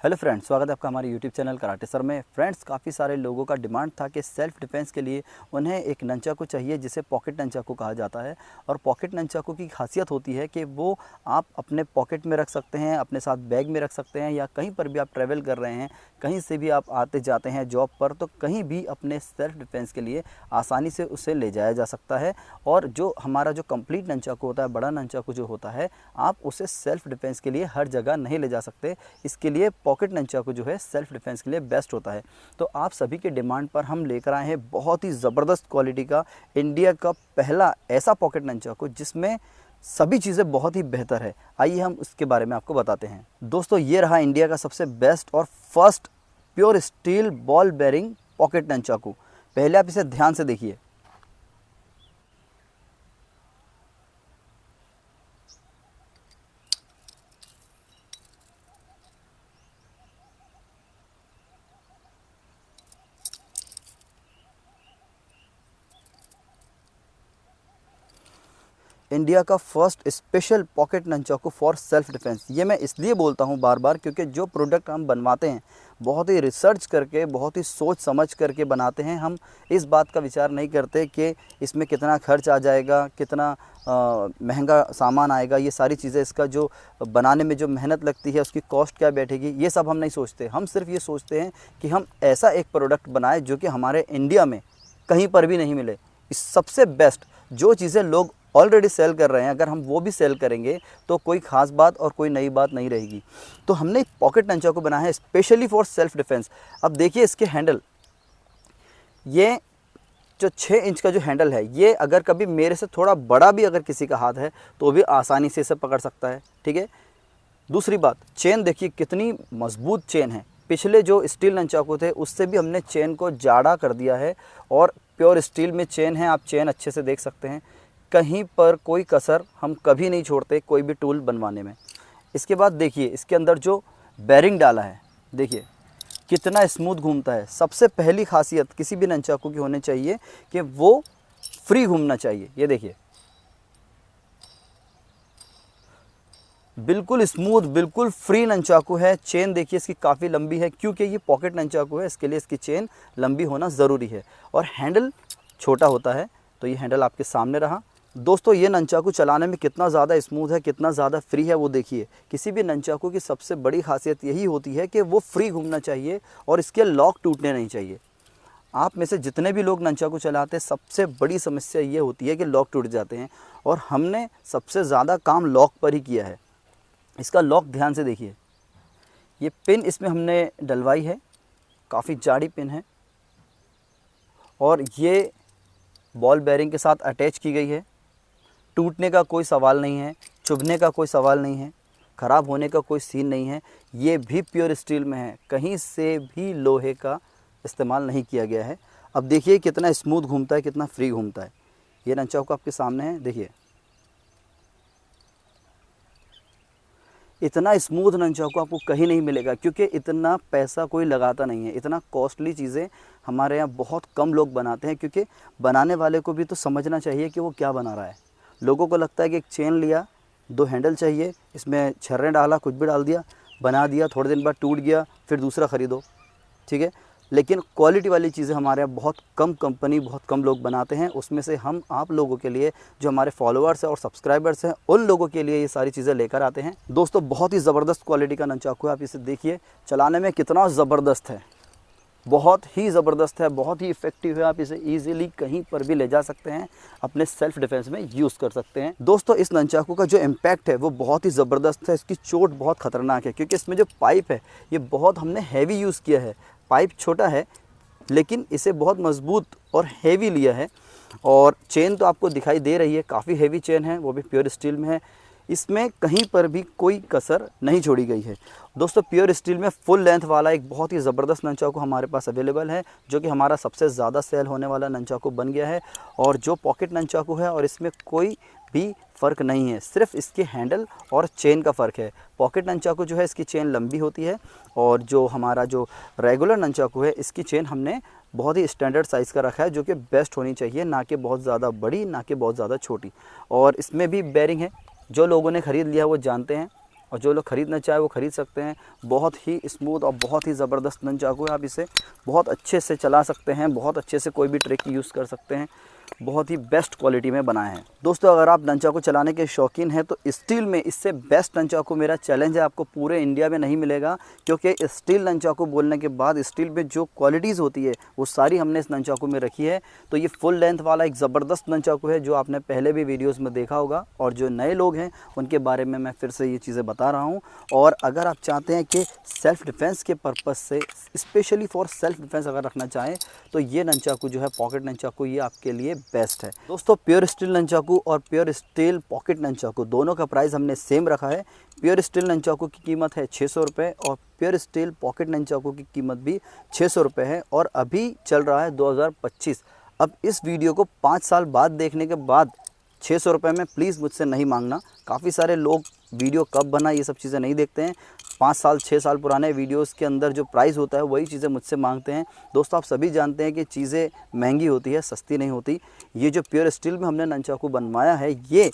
Hello friends, स्वागत है आपका हमारे यूट्यूब चैनल कराटे सर में। फ्रेंड्स, काफ़ी सारे लोगों का डिमांड था कि सेल्फ डिफेंस के लिए उन्हें एक नंचाकू चाहिए जिसे पॉकेट नंचाकू कहा जाता है। और पॉकेट नंचाकू की खासियत होती है कि वो आप अपने पॉकेट में रख सकते हैं, अपने साथ बैग में रख सकते हैं, या कहीं पर भी आप ट्रैवल कर रहे हैं, कहीं से भी आप आते जाते हैं जॉब पर, तो कहीं भी अपने सेल्फ डिफेंस के लिए आसानी से उसे ले जाया जा सकता है। और जो हमारा जो कंप्लीट नंचाकू होता है, बड़ा नंचाकू जो होता है, आप उसे सेल्फ डिफेंस के लिए हर जगह नहीं ले जा सकते। इसके लिए पॉकेट नंचाकू जो है सेल्फ डिफेंस के लिए बेस्ट होता है। तो आप सभी के डिमांड पर हम लेकर आए हैं बहुत ही ज़बरदस्त क्वालिटी का इंडिया का पहला ऐसा पॉकेट नंचाकू जिसमें सभी चीज़ें बहुत ही बेहतर है। आइए हम उसके बारे में आपको बताते हैं। दोस्तों, ये रहा इंडिया का सबसे बेस्ट और first pure steel ball bearing pocket nunchaku. पहले आप इसे ध्यान से देखिए। इंडिया का first special pocket nunchaku for self defence. ये मैं इसलिए बोलता हूँ बार बार क्योंकि जो प्रोडक्ट हम बनवाते हैं बहुत ही रिसर्च करके, बहुत ही सोच समझ करके बनाते हैं। हम इस बात का विचार नहीं करते कि इसमें कितना खर्च आ जाएगा, कितना महंगा सामान आएगा, ये सारी चीज़ें, इसका जो बनाने में जो मेहनत लगती है उसकी कॉस्ट क्या बैठेगी, ये सब हम नहीं सोचते। हम सिर्फ ये सोचते हैं कि हम ऐसा एक प्रोडक्ट बनाएं जो कि हमारे इंडिया में कहीं पर भी नहीं मिले। इस सबसे बेस्ट जो चीज़ें लोग ऑलरेडी सेल कर रहे हैं, अगर हम वो भी सेल करेंगे तो कोई ख़ास बात और कोई नई बात नहीं रहेगी। तो हमने पॉकेट नंचाकू बनाया है स्पेशली फॉर सेल्फ डिफेंस। अब देखिए इसके हैंडल, ये जो 6 इंच का जो हैंडल है, ये अगर कभी मेरे से थोड़ा बड़ा भी अगर किसी का हाथ है तो भी आसानी से इसे पकड़ सकता है। ठीक है। दूसरी बात, चेन देखिए कितनी मजबूत चेन है। पिछले जो स्टील नंचाकू थे उससे भी हमने चेन को जाड़ा कर दिया है और प्योर स्टील में चेन है। आप चेन अच्छे से देख सकते हैं, कहीं पर कोई कसर हम कभी नहीं छोड़ते कोई भी टूल बनवाने में। इसके बाद देखिए इसके अंदर जो बेरिंग डाला है, देखिए कितना स्मूथ घूमता है। सबसे पहली खासियत किसी भी नंचाकू की होनी चाहिए कि वो फ्री घूमना चाहिए। ये देखिए बिल्कुल स्मूथ, बिल्कुल फ्री नंचाकू है। चेन देखिए इसकी काफ़ी लंबी है, क्योंकि ये पॉकेट नंचाकू है इसके लिए इसकी चेन लंबी होना ज़रूरी है। और हैंडल छोटा होता है, तो ये हैंडल आपके सामने रहा। दोस्तों, ये नंचाकू चलाने में कितना ज़्यादा स्मूथ है, कितना ज़्यादा फ्री है, वो देखिए। किसी भी नंचाकू की सबसे बड़ी खासियत यही होती है कि वो फ्री घूमना चाहिए और इसके लॉक टूटने नहीं चाहिए। आप में से जितने भी लोग नंचाकू चलाते हैं, सबसे बड़ी समस्या ये होती है कि लॉक टूट जाते हैं, और हमने सबसे ज़्यादा काम लॉक पर ही किया है। इसका लॉक ध्यान से देखिए, ये पिन इसमें हमने डलवाई है, काफ़ी जाड़ी पिन है, और ये बॉल बेरिंग के साथ अटैच की गई है। टूटने का कोई सवाल नहीं है, चुभने का कोई सवाल नहीं है, ख़राब होने का कोई सीन नहीं है। ये भी प्योर स्टील में है, कहीं से भी लोहे का इस्तेमाल नहीं किया गया है। अब देखिए कितना स्मूथ घूमता है, कितना फ्री घूमता है। ये नंचाकू आपके सामने है, देखिए इतना स्मूथ नंचाकू आपको कहीं नहीं मिलेगा, क्योंकि इतना पैसा कोई लगाता नहीं है। इतना कॉस्टली चीज़ें हमारे यहाँ बहुत कम लोग बनाते हैं, क्योंकि बनाने वाले को भी तो समझना चाहिए कि वो क्या बना रहा है। लोगों को लगता है कि एक चेन लिया, 2 हैंडल चाहिए, इसमें छर्रे डाला, कुछ भी डाल दिया, बना दिया, थोड़े दिन बाद टूट गया, फिर दूसरा ख़रीदो। ठीक है। लेकिन क्वालिटी वाली चीज़ें हमारे यहाँ बहुत कम कंपनी, बहुत कम लोग बनाते हैं। उसमें से हम आप लोगों के लिए, जो हमारे फॉलोअर्स हैं और सब्सक्राइबर्स हैं, उन लोगों के लिए ये सारी चीज़ें लेकर आते हैं। दोस्तों, बहुत ही ज़बरदस्त क्वालिटी का नंचाकू है। आप इसे देखिए चलाने में कितना ज़बरदस्त है, बहुत ही ज़बरदस्त है, बहुत ही इफ़ेक्टिव है। आप इसे ईज़िली कहीं पर भी ले जा सकते हैं, अपने सेल्फ डिफेंस में यूज़ कर सकते हैं। दोस्तों, इस नंचाकू का जो इम्पैक्ट है वो बहुत ही ज़बरदस्त है। इसकी चोट बहुत ख़तरनाक है, क्योंकि इसमें जो पाइप है ये बहुत हमने हैवी यूज़ किया है। पाइप छोटा है लेकिन इसे बहुत मजबूत और हैवी लिया है। और चेन तो आपको दिखाई दे रही है, काफ़ी हैवी चेन है, वो भी प्योर स्टील में है। इसमें कहीं पर भी कोई कसर नहीं छोड़ी गई है। दोस्तों, प्योर स्टील में फुल लेंथ वाला एक बहुत ही ज़बरदस्त नंचाकू हमारे पास अवेलेबल है, जो कि हमारा सबसे ज़्यादा सेल होने वाला नंचाकू बन गया है। और जो पॉकेट नंचाकू है, और इसमें कोई भी फ़र्क नहीं है, सिर्फ इसके हैंडल और चेन का फ़र्क है। पॉकेट नंचाकू जो है इसकी चेन लंबी होती है, और जो हमारा जो रेगुलर नंचाकू है इसकी चेन हमने बहुत ही स्टैंडर्ड साइज़ का रखा है, जो कि बेस्ट होनी चाहिए, ना कि बहुत ज़्यादा बड़ी, ना कि बहुत ज़्यादा छोटी। और इसमें भी बेरिंग है, जो लोगों ने ख़रीद लिया वो जानते हैं और जो लोग ख़रीदना चाहे वो ख़रीद सकते हैं। बहुत ही स्मूथ और बहुत ही ज़बरदस्त ननचाकू है। आप इसे बहुत अच्छे से चला सकते हैं, बहुत अच्छे से कोई भी ट्रिक यूज़ कर सकते हैं। बहुत ही बेस्ट क्वालिटी में बनाए हैं। दोस्तों अगर आप ननचाकू चलाने के शौकीन हैं तो स्टील में इससे बेस्ट ननचाकू मेरा चैलेंज है, आपको पूरे इंडिया में नहीं मिलेगा। क्योंकि स्टील ननचाकू बोलने के बाद स्टील में जो क्वालिटीज़ होती है वो सारी हमने इस ननचाकू में रखी है। तो ये फुल लेंथ वाला एक ज़बरदस्त ननचाकू है जो आपने पहले भी वीडियोज़ में देखा होगा, और जो नए लोग हैं उनके बारे में मैं फिर से ये चीज़ें बता रहा हूँ। और अगर आप चाहते हैं कि सेल्फ़ डिफेंस के पर्पज़ से, स्पेशली फॉर सेल्फ़ डिफेंस अगर रखना चाहें, तो ये ननचाकू जो है पॉकेट ननचाकू, ये आपके लिए बेस्ट है। दोस्तों प्योर स्टील ननचाकू और प्योर स्टील पॉकेट ननचाकू दोनों का प्राइस हमने सेम रखा है। प्योर स्टील ननचाकू की कीमत है 600 रुपये और प्योर स्टील पॉकेट ननचाकू की कीमत भी 600 रुपये है। और अभी चल रहा है 2025। अब इस वीडियो को 5 साल बाद देखने के बाद 600 रुपये में प्लीज़ मुझसे नहीं मांगना। काफ़ी सारे लोग वीडियो कब बना ये सब चीज़ें नहीं देखते हैं। 5 साल 6 साल पुराने वीडियोस के अंदर जो प्राइस होता है वही चीज़ें मुझसे मांगते हैं। दोस्तों आप सभी जानते हैं कि चीज़ें महंगी होती है, सस्ती नहीं होती। ये जो प्योर स्टील में हमने ननचाकू बनवाया है, ये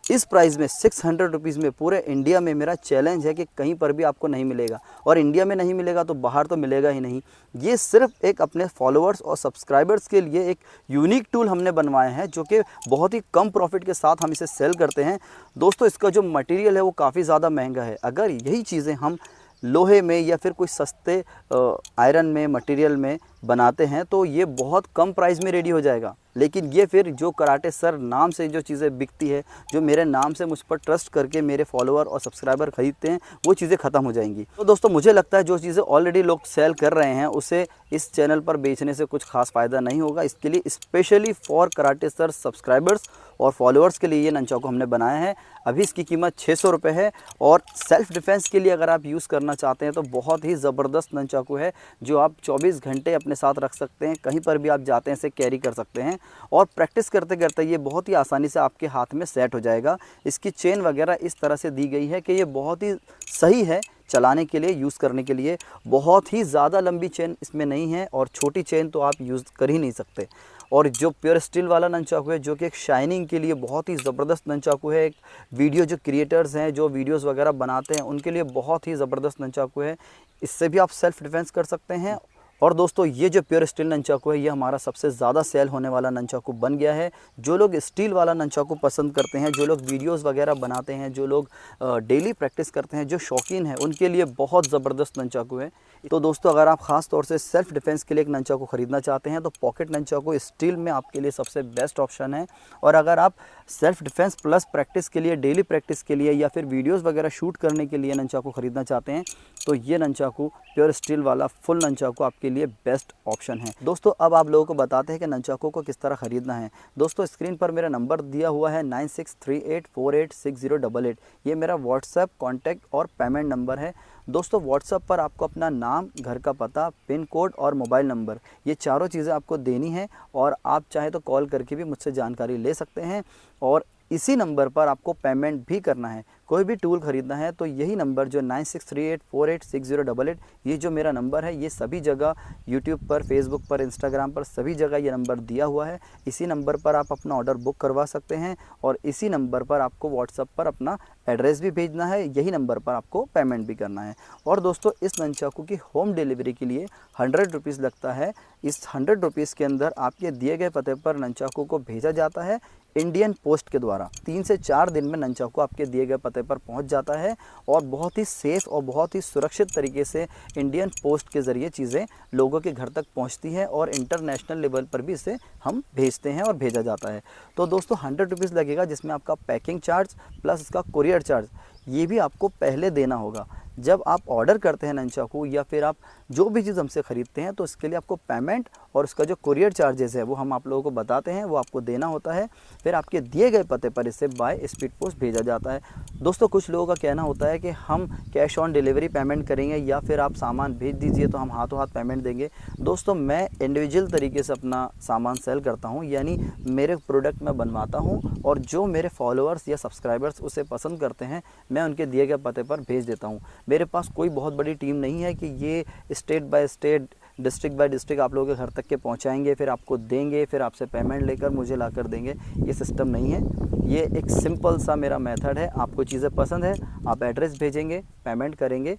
इस प्राइस में 600 रुपीज़ में पूरे इंडिया में मेरा चैलेंज है कि कहीं पर भी आपको नहीं मिलेगा। और इंडिया में नहीं मिलेगा तो बाहर तो मिलेगा ही नहीं। ये सिर्फ एक अपने फॉलोअर्स और सब्सक्राइबर्स के लिए एक यूनिक टूल हमने बनवाया है जो कि बहुत ही कम प्रॉफिट के साथ हम इसे सेल करते हैं। दोस्तों इसका जो मटेरियल है वो काफ़ी ज़्यादा महंगा है। अगर यही चीज़ें हम लोहे में या फिर कोई सस्ते आयरन में मटेरियल में बनाते हैं तो ये बहुत कम प्राइस में रेडी हो जाएगा। लेकिन ये फिर जो कराटे सर नाम से जो चीज़ें बिकती है, जो मेरे नाम से मुझ पर ट्रस्ट करके मेरे फॉलोअर और सब्सक्राइबर खरीदते हैं, वो चीज़ें ख़त्म हो जाएंगी। तो दोस्तों मुझे लगता है जो चीज़ें ऑलरेडी लोग सेल कर रहे हैं उसे इस चैनल पर बेचने से कुछ खास फ़ायदा नहीं होगा। इसके लिए specially for karate sir subscribers और फॉलोअर्स के लिए ये ननचाकू हमने बनाया है। अभी इसकी कीमत 600 रुपये है। और सेल्फ़ डिफेंस के लिए अगर आप यूज़ करना चाहते हैं तो बहुत ही ज़बरदस्त ननचाकू है जो आप 24 घंटे अपने साथ रख सकते हैं। कहीं पर भी आप जाते हैं इसे कैरी कर सकते हैं और प्रैक्टिस करते करते ये बहुत ही आसानी से आपके हाथ में सेट हो जाएगा। इसकी चेन वगैरह इस तरह से दी गई है कि ये बहुत ही सही है चलाने के लिए, यूज़ करने के लिए। बहुत ही ज़्यादा लंबी चेन इसमें नहीं है और छोटी चेन तो आप यूज़ कर ही नहीं सकते। और जो प्योर स्टील वाला ननचाकू है जो कि एक शाइनिंग के लिए बहुत ही ज़बरदस्त ननचाकू है, एक वीडियो जो क्रिएटर्स हैं जो वीडियोस वगैरह बनाते हैं उनके लिए बहुत ही ज़बरदस्त ननचाकू है। इससे भी आप सेल्फ़ डिफेंस कर सकते हैं। और दोस्तों ये जो प्योर स्टील ननचाकू है ये हमारा सबसे ज़्यादा सेल होने वाला ननचाकू बन गया है। जो लोग स्टील वाला ननचाकू पसंद करते हैं, जो लोग वीडियोस वगैरह बनाते हैं, जो लोग डेली प्रैक्टिस करते हैं, जो शौकीन हैं, उनके लिए बहुत ज़बरदस्त ननचाकू है। तो दोस्तों अगर आप ख़ास तौर से सेल्फ़ डिफेंस के लिए एक ननचाकू ख़रीदना चाहते हैं तो पॉकेट ननचाकू स्टील में आपके लिए सबसे बेस्ट ऑप्शन है। और अगर आप सेल्फ़ डिफेंस प्लस प्रैक्टिस के लिए, डेली प्रैक्टिस के लिए या फिर वीडियोस वगैरह शूट करने के लिए ननचाकू ख़रीदना चाहते हैं तो ये ननचाकू प्योर स्टील वाला फुल ननचाकू आपके लिए बेस्ट ऑप्शन है। दोस्तों अब आप लोगों को बताते हैं कि ननचाकू को किस तरह ख़रीदना है। दोस्तों स्क्रीन पर मेरा नंबर दिया हुआ है 9638486088। ये मेरा व्हाट्सएप कॉन्टैक्ट और पेमेंट नंबर है। दोस्तों व्हाट्सएप पर आपको अपना नाम, घर का पता, पिन कोड और मोबाइल नंबर, ये चारों चीज़ें आपको देनी है। और आप चाहे तो कॉल करके भी मुझसे जानकारी ले सकते हैं। और इसी नंबर पर आपको पेमेंट भी करना है। कोई भी टूल ख़रीदना है तो यही नंबर जो 9638486088, ये जो मेरा नंबर है, ये सभी जगह यूट्यूब पर, फेसबुक पर, इंस्टाग्राम पर सभी जगह ये नंबर दिया हुआ है। इसी नंबर पर आप अपना ऑर्डर बुक करवा सकते हैं और इसी नंबर पर आपको व्हाट्सएप पर अपना एड्रेस भी भेजना है, यही नंबर पर आपको पेमेंट भी करना है। और दोस्तों इस ननचाकू की होम डिलीवरी के लिए 100 रुपीज़ लगता है। इस 100 रुपीज़ के अंदर आपके दिए गए पते पर ननचाकू को भेजा जाता है इंडियन पोस्ट के द्वारा। 3 से 4 दिन में ननचाकू आपके दिए गए पते पर पहुंच जाता है और बहुत ही सेफ़ और बहुत ही सुरक्षित तरीके से इंडियन पोस्ट के ज़रिए चीज़ें लोगों के घर तक पहुंचती हैं और इंटरनेशनल लेवल पर भी इसे हम भेजते हैं और भेजा जाता है। तो दोस्तों 100 रुपीज़ लगेगा जिसमें आपका पैकिंग चार्ज प्लस इसका कुरियर चार्ज ये भी आपको पहले देना होगा। जब आप ऑर्डर करते हैं ननचाकू या फिर आप जो भी चीज़ हमसे ख़रीदते हैं तो इसके लिए आपको पेमेंट और उसका जो कुरियर चार्जेस है वो हम आप लोगों को बताते हैं, वो आपको देना होता है। फिर आपके दिए गए पते पर इसे बाय स्पीड पोस्ट भेजा जाता है। दोस्तों कुछ लोगों का कहना होता है कि हम कैश ऑन डिलीवरी पेमेंट करेंगे या फिर आप सामान भेज दीजिए तो हम हाथों हाथ पेमेंट देंगे। दोस्तों मैं इंडिविजुअल तरीके से अपना सामान सेल करता हूँ, यानी मेरे प्रोडक्ट मैं बनवाता हूँ और जो मेरे फॉलोअर्स या सब्सक्राइबर्स उसे पसंद करते हैं मैं उनके दिए गए पते पर भेज देता हूँ। मेरे पास कोई बहुत बड़ी टीम नहीं है कि ये state by state district by district आप लोगों के घर तक के पहुंचाएंगे, फिर आपको देंगे, फिर आपसे पेमेंट लेकर मुझे ला कर देंगे। ये सिस्टम नहीं है। ये एक सिंपल सा मेरा मेथड है। आपको चीज़ें पसंद है, आप एड्रेस भेजेंगे, पेमेंट करेंगे,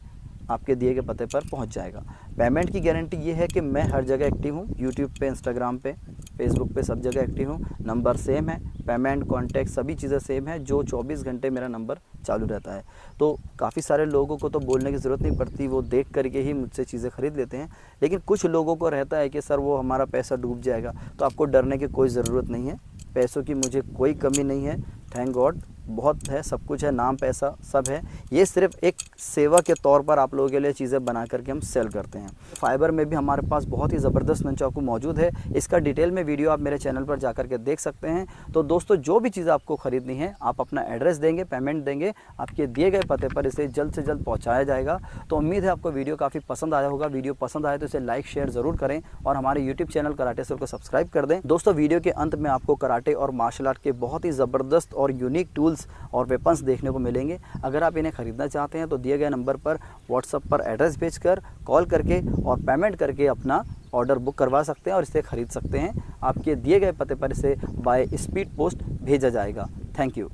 आपके दिए गए पते पर पहुंच जाएगा। पेमेंट की गारंटी ये है कि मैं हर जगह एक्टिव हूँ, यूट्यूब पे, इंस्टाग्राम पे, फेसबुक पे, सब जगह एक्टिव हूँ। नंबर सेम है, पेमेंट, कॉन्टैक्ट सभी चीज़ें सेम है, जो 24 घंटे मेरा नंबर चालू रहता है। तो काफ़ी सारे लोगों को तो बोलने की ज़रूरत नहीं पड़ती, वो देख करके ही मुझसे चीज़ें ख़रीद लेते हैं। लेकिन कुछ लोगों को रहता है कि सर वो हमारा पैसा डूब जाएगा, तो आपको डरने की कोई ज़रूरत नहीं है। पैसों की मुझे कोई कमी नहीं है, थैंक गॉड, बहुत है, सब कुछ है, नाम पैसा सब है। ये सिर्फ एक सेवा के तौर पर आप लोगों के लिए चीज़ें बना करके हम सेल करते हैं। फाइबर में भी हमारे पास बहुत ही ज़बरदस्त ननचाकू मौजूद है। इसका डिटेल में वीडियो आप मेरे चैनल पर जा कर के देख सकते हैं। तो दोस्तों, जो भी चीज़ आपको ख़रीदनी है, आप अपना एड्रेस देंगे, पेमेंट देंगे, आपके दिए गए पते पर इसे जल्द से जल्द पहुँचाया जाएगा। तो उम्मीद है आपको वीडियो काफ़ी पसंद आया होगा। वीडियो पसंद आए तो इसे लाइक शेयर ज़रूर करें और हमारे यूट्यूब चैनल कराटे सर को सब्सक्राइब कर दें। दोस्तों, वीडियो के अंत में आपको कराटे और मार्शल आर्ट के बहुत ही ज़बरदस्त और यूनिक टूल्स और वेपन्स देखने को मिलेंगे। अगर आप इन्हें खरीदना चाहते हैं तो दिए गए नंबर पर व्हाट्सएप पर एड्रेस भेजकर, कॉल करके और पेमेंट करके अपना ऑर्डर बुक करवा सकते हैं और इसे खरीद सकते हैं। आपके दिए गए पते पर इसे बाय स्पीड पोस्ट भेजा जाएगा। Thank you.